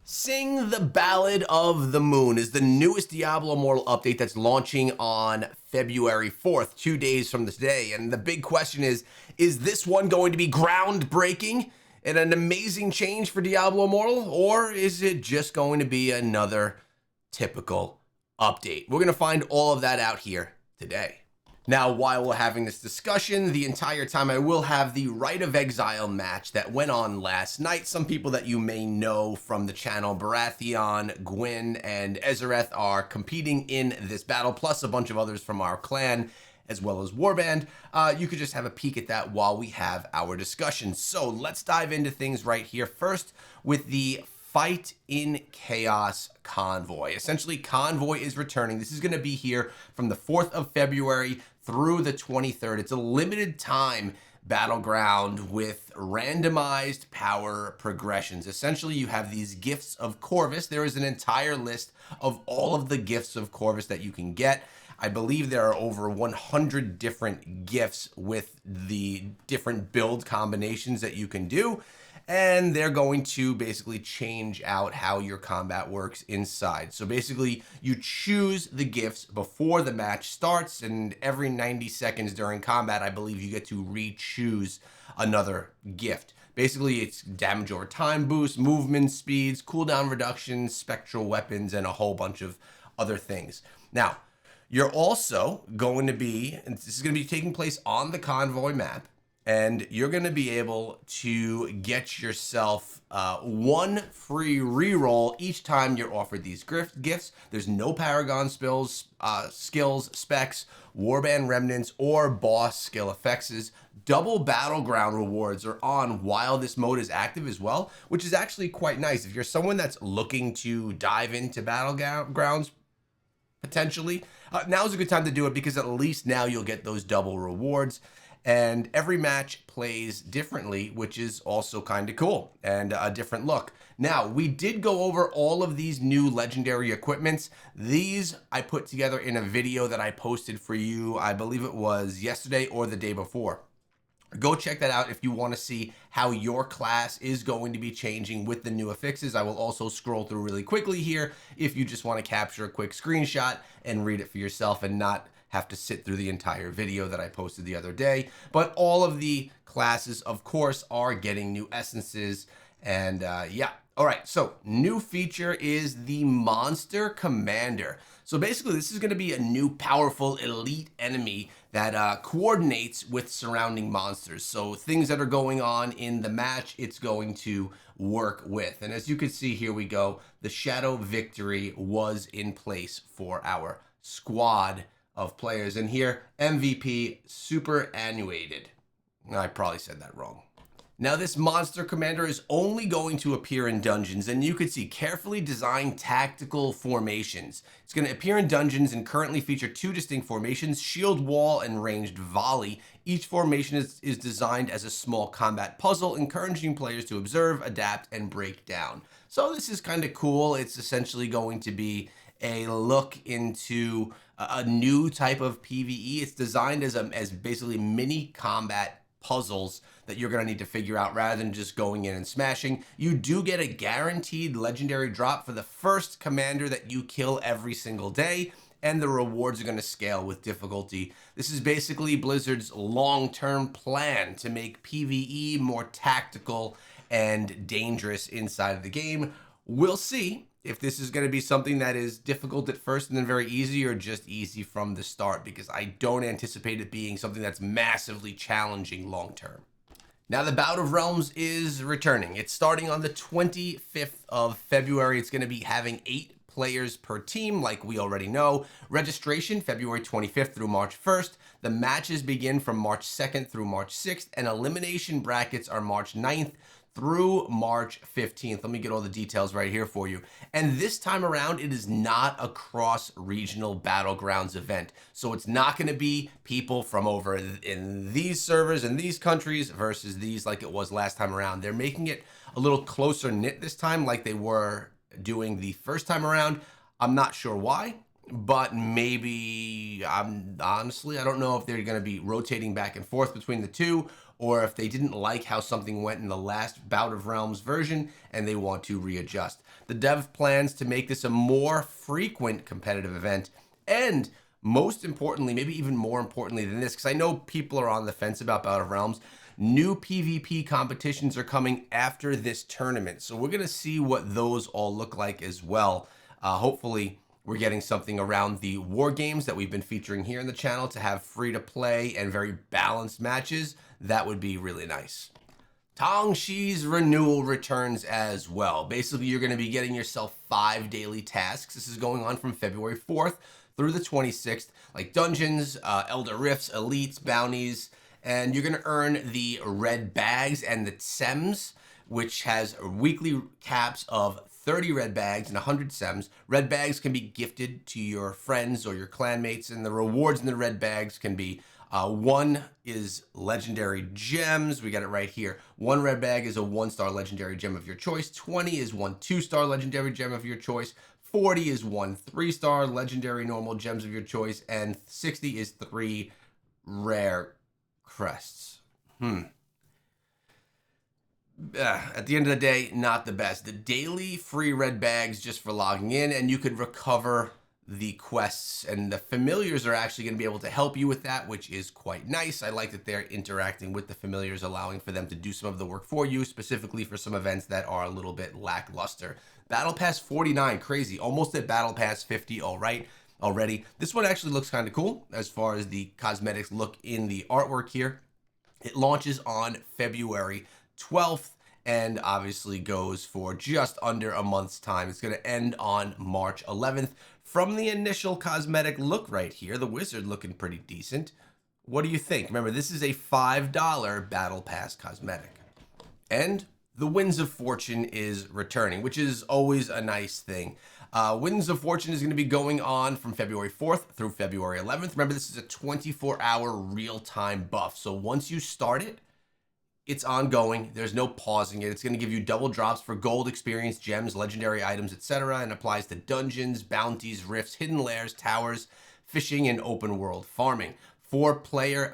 Sing the Ballad of the Moon is the newest Diablo Immortal update that's launching on February 4th, 2 days from today. And the big question is this one going to be groundbreaking and an amazing change for Diablo Immortal? Or is it just going to be another typical update? We're going to find all of that out here today. Now, while we're having this discussion, the entire time I will have the Rite of Exile match that went on last night. Some people that you may know from the channel, Baratheon, Gwyn, and Ezereth are competing in this battle, plus a bunch of others from our clan, as well as Warband. You could just have a peek at that while we have our discussion. So let's dive into things right here. First, with the Fight in Chaos Convoy. Essentially, Convoy is returning. This is going to be here from the 4th of February through the 23rd. It's a limited time battleground with randomized power progressions. Essentially, you have these gifts of Corvus. There is an entire list of all of the gifts of Corvus that you can get. I believe there are over 100 different gifts with the different build combinations that you can do. And they're going to basically change out how your combat works inside. So basically, you choose the gifts before the match starts, and every 90 seconds during combat, I believe you get to re-choose another gift. Basically, it's damage over time boost, movement speeds, cooldown reductions, spectral weapons, and a whole bunch of other things. Now, you're also going to be, and this is going to be taking place on the Convoy map, and you're going to be able to get yourself one free reroll each time you're offered these gifts. There's no Paragon skills, specs, Warband remnants, or boss skill effects. Double battleground rewards are on while this mode is active as well, which is actually quite nice. If you're someone that's looking to dive into battlegrounds, potentially, now's a good time to do it, because at least now you'll get those double rewards. And every match plays differently, which is also kind of cool and a different look. Now, we did go over all of these new legendary equipments. These I put together in a video that I posted for you, I believe it was yesterday or the day before. Go check that out if you want to see how your class is going to be changing with the new affixes. I will also scroll through really quickly here if you just want to capture a quick screenshot and read it for yourself and not have to sit through the entire video that I posted the other day. But all of the classes, of course, are getting new essences. And yeah. All right, so new feature is the Monster Commander. So basically, this is going to be a new powerful elite enemy that coordinates with surrounding monsters. So things that are going on in the match, it's going to work with. And as you can see, here we go. The Shadow Victory was in place for our squad of players. And here, MVP superannuated. I probably said that wrong. Now, this Monster Commander is only going to appear in dungeons, and you could see carefully designed tactical formations. It's going to appear in dungeons and currently feature 2 distinct formations, shield wall and ranged volley. Each formation is designed as a small combat puzzle, encouraging players to observe, adapt, and break down. So this is kind of cool. It's essentially going to be a look into a new type of PvE. It's designed as basically mini combat puzzles that you're going to need to figure out rather than just going in and smashing. You do get a guaranteed legendary drop for the first commander that you kill every single day, and the rewards are going to scale with difficulty. This is basically Blizzard's long-term plan to make PvE more tactical and dangerous inside of the game. We'll see if this is going to be something that is difficult at first and then very easy, or just easy from the start, because I don't anticipate it being something that's massively challenging long term. Now, the Bout of Realms is returning. It's starting on the 25th of February. It's going to be having 8 players per team, like we already know. Registration, February 25th through March 1st. The matches begin from March 2nd through March 6th, and elimination brackets are March 9th through March 15th. Let me get all the details right here for you. And this time around, it is not a cross-regional battlegrounds event. So it's not going to be people from over in these servers in these countries versus these like it was last time around. They're making it a little closer knit this time, like they were doing the first time around. I'm not sure why, but maybe, honestly, I don't know if they're going to be rotating back and forth between the two, or if they didn't like how something went in the last Bout of Realms version and they want to readjust. The dev plans to make this a more frequent competitive event, and most importantly, maybe even more importantly than this, because I know people are on the fence about Bout of Realms, new PvP competitions are coming after this tournament. So we're going to see what those all look like as well. Hopefully, we're getting something around the war games that we've been featuring here in the channel to have free to play and very balanced matches. That would be really nice. Tong-Shi's renewal returns as well. Basically, you're going to be getting yourself 5 daily tasks. This is going on from February 4th through the 26th, like dungeons, Elder Rifts, elites, bounties, and you're going to earn the red bags and the TSEMs, which has weekly caps of 30 red bags and 100 SEMs. Red bags can be gifted to your friends or your clanmates, and the rewards in the red bags can be 1 is legendary gems. We got it right here. 1 red bag is a 1-star legendary gem of your choice. 20 is 1 2-star legendary gem of your choice. 40 is 1 3-star legendary normal gems of your choice. And 60 is 3 rare crests. At the end of the day, not the best. The daily free red bags just for logging in, and you could recover the quests, and the familiars are actually going to be able to help you with that, which is quite nice. I like that they're interacting with the familiars, allowing for them to do some of the work for you, specifically for some events that are a little bit lackluster. Battle Pass 49, crazy, almost at Battle Pass 50 already. This one actually looks kind of cool as far as the cosmetics look in the artwork here. It launches on February 12th and obviously goes for just under a month's time. It's going to end on March 11th. From the initial cosmetic look right here, the wizard looking pretty decent. What do you think? Remember, this is a $5 Battle Pass cosmetic. And the Winds of Fortune is returning, which is always a nice thing. Winds of Fortune is going to be going on from February 4th through February 11th. Remember, this is a 24-hour real-time buff. So once you start it, it's ongoing. There's no pausing it. It's going to give you double drops for gold, experience, gems, legendary items, etc., and applies to dungeons, bounties, rifts, hidden lairs, towers, fishing, and open world farming. 4-player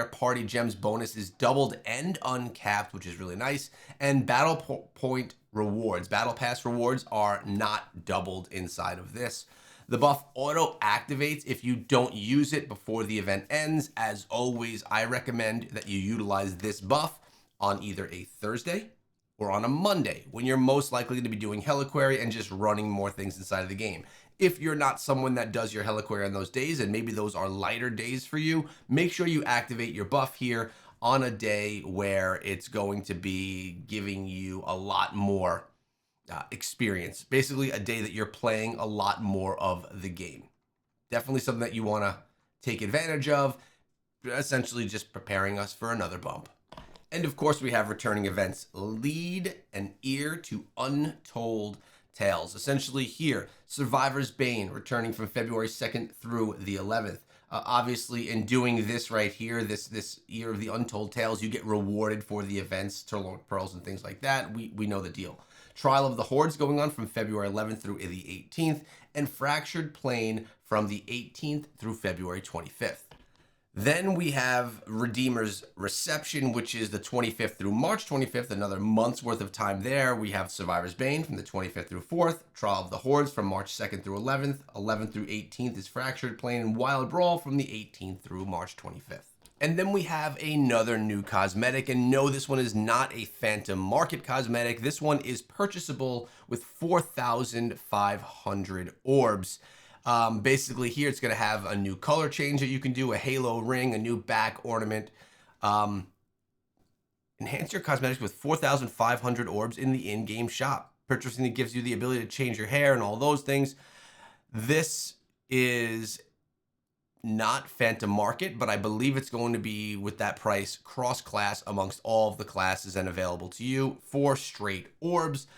party gems bonus is doubled and uncapped, which is really nice. And battle point rewards, battle pass rewards, are not doubled inside of this. The buff auto activates if you don't use it before the event ends. As always, I recommend that you utilize this buff on either a Thursday or on a Monday, when you're most likely to be doing Heliquary and just running more things inside of the game. If you're not someone that does your Heliquary on those days, and maybe those are lighter days for you, make sure you activate your buff here on a day where it's going to be giving you a lot more experience. Basically, a day that you're playing a lot more of the game. Definitely something that you want to take advantage of, essentially just preparing us for another bump. And of course, we have returning events. Lead an ear to Untold Tales. Essentially here, Survivor's Bane, returning from February 2nd through the 11th. Obviously, in doing this right here, this Ear of the Untold Tales, you get rewarded for the events, Turlock Pearls and things like that. We know the deal. Trial of the Hordes going on from February 11th through the 18th, and Fractured Plane from the 18th through February 25th. Then we have Redeemer's Reception, which is the 25th through March 25th, another month's worth of time there. We have Survivor's Bane from the 25th through 4th, Trial of the Hordes from March 2nd through 11th, 11th through 18th is Fractured Plane, and Wild Brawl from the 18th through March 25th. And then we have another new cosmetic, and no, this one is not a Phantom Market cosmetic. This one is purchasable with 4,500 orbs. Basically here, it's going to have a new color change that you can do, a halo ring, a new back ornament. Enhance your cosmetics with 4,500 orbs in the in-game shop. Purchasing it gives you the ability to change your hair and all those things. This is not Phantom Market, but I believe it's going to be, with that price, cross-class amongst all of the classes and available to you for straight orbs.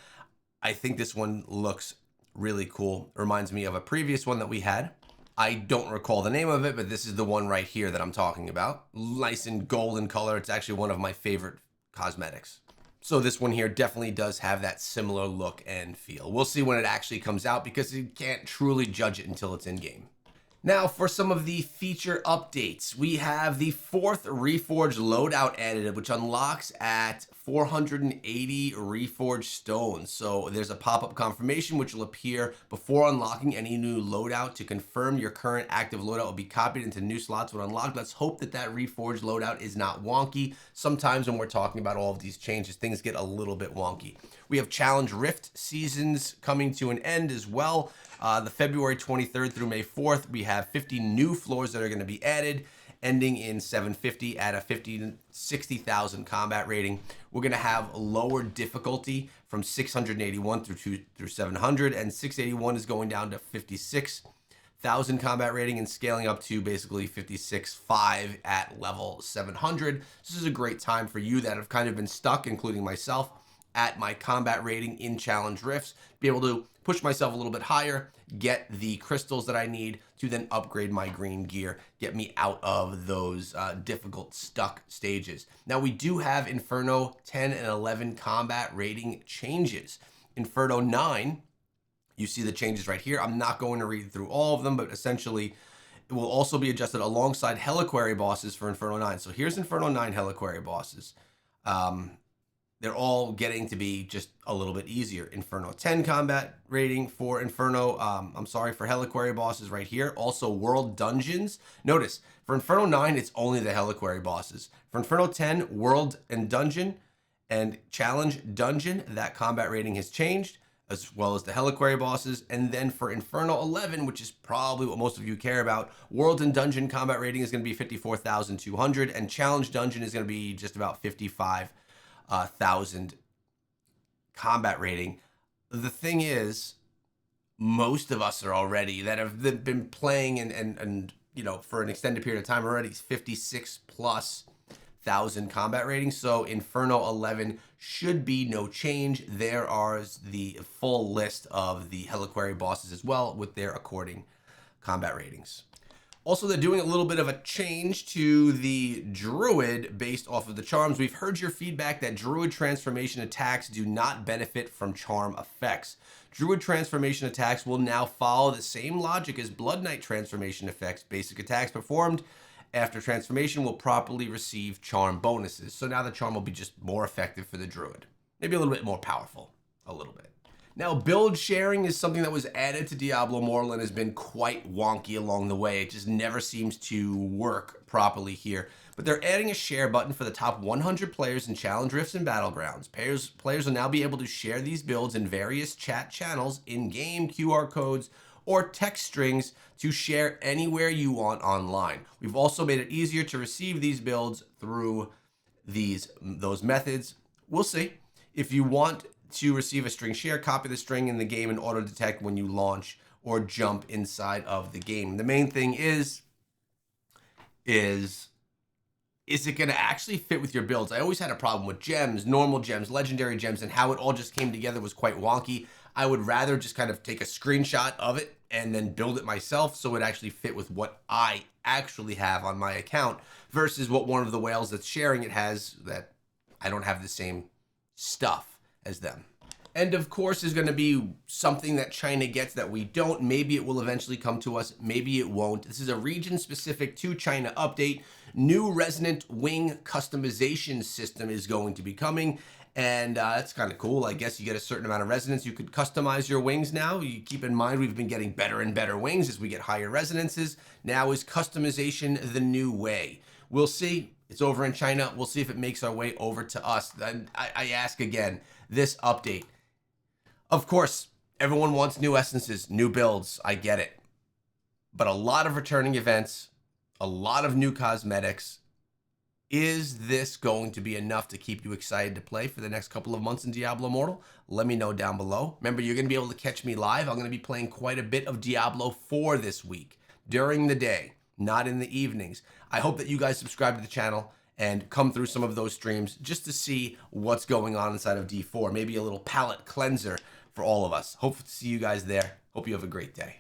I think this one looks really cool. Reminds me of a previous one that we had. I don't recall the name of it, but this is the one right here that I'm talking about. Nice and golden color. It's actually one of my favorite cosmetics. So this one here definitely does have that similar look and feel. We'll see when it actually comes out, because you can't truly judge it until it's in game. Now for some of the feature updates, we have the 4th Reforged loadout added, which unlocks at 480 Reforged stones. So there's a pop-up confirmation which will appear before unlocking any new loadout to confirm your current active loadout will be copied into new slots when unlocked. Let's hope that that Reforged loadout is not wonky. Sometimes when we're talking about all of these changes, things get a little bit wonky. We have Challenge Rift seasons coming to an end as well. The February 23rd through May 4th, we have 50 new floors that are going to be added, ending in 750 at a 60,000 combat rating. We're going to have lower difficulty from 681 through 700, and 681 is going down to 56,000 combat rating and scaling up to basically 56.5 at level 700. This is a great time for you that have kind of been stuck, including myself, at my combat rating in Challenge Rifts, be able to push myself a little bit higher, get the crystals that I need to then upgrade my green gear, get me out of those difficult stuck stages. Now we do have Inferno 10 and 11 combat rating changes. Inferno 9, you see the changes right here. I'm not going to read through all of them, but essentially it will also be adjusted alongside Heliquary bosses for Inferno 9. So here's Inferno 9 Heliquary bosses. They're all getting to be just a little bit easier. Inferno 10 combat rating for Inferno, for Heliquary bosses right here. Also World Dungeons. Notice, for Inferno 9, it's only the Heliquary bosses. For Inferno 10, World and Dungeon and Challenge Dungeon, that combat rating has changed, as well as the Heliquary bosses. And then for Inferno 11, which is probably what most of you care about, World and Dungeon combat rating is going to be 54,200, and Challenge Dungeon is going to be just about 55,000 combat rating. The thing is, most of us are already that have been playing and you know, for an extended period of time already, 56,000+ combat rating. So Inferno 11 should be no change. There are the full list of the Heliquary bosses as well with their according combat ratings. Also, they're doing a little bit of a change to the Druid based off of the charms. We've heard your feedback that Druid transformation attacks do not benefit from charm effects. Druid transformation attacks will now follow the same logic as Blood Knight transformation effects. Basic attacks performed after transformation will properly receive charm bonuses. So now the charm will be just more effective for the Druid. Maybe a little bit more powerful, a little bit. Now, build sharing is something that was added to Diablo Immortal and has been quite wonky along the way. It just never seems to work properly here. But they're adding a share button for the top 100 players in Challenge Rifts and Battlegrounds. Players will now be able to share these builds in various chat channels, in-game QR codes, or text strings to share anywhere you want online. We've also made it easier to receive these builds through those methods. We'll see. If you want to receive a string share, copy the string in the game and auto detect when you launch or jump inside of the game. The main thing is it going to actually fit with your builds? I always had a problem with gems, normal gems, legendary gems, and how it all just came together was quite wonky. I would rather just kind of take a screenshot of it and then build it myself so it actually fit with what I actually have on my account versus what one of the whales that's sharing it has, that I don't have the same stuff as them. And of course, is going to be something that China gets that we don't. Maybe it will eventually come to us. Maybe it won't. This is a region-specific to China update. New Resonant Wing customization system is going to be coming. And that's kind of cool. I guess you get a certain amount of resonance. You could customize your wings now. You keep in mind we've been getting better and better wings as we get higher resonances. Now is customization the new way? We'll see. It's over in China. We'll see if it makes our way over to us. Then I ask again, this update. Of course, everyone wants new essences, new builds. I get it. But a lot of returning events, a lot of new cosmetics. Is this going to be enough to keep you excited to play for the next couple of months in Diablo Immortal? Let me know down below. Remember, you're going to be able to catch me live. I'm going to be playing quite a bit of Diablo 4 this week during the day, not in the evenings. I hope that you guys subscribe to the channel and come through some of those streams just to see what's going on inside of D4. Maybe a little palate cleanser for all of us. Hope to see you guys there. Hope you have a great day.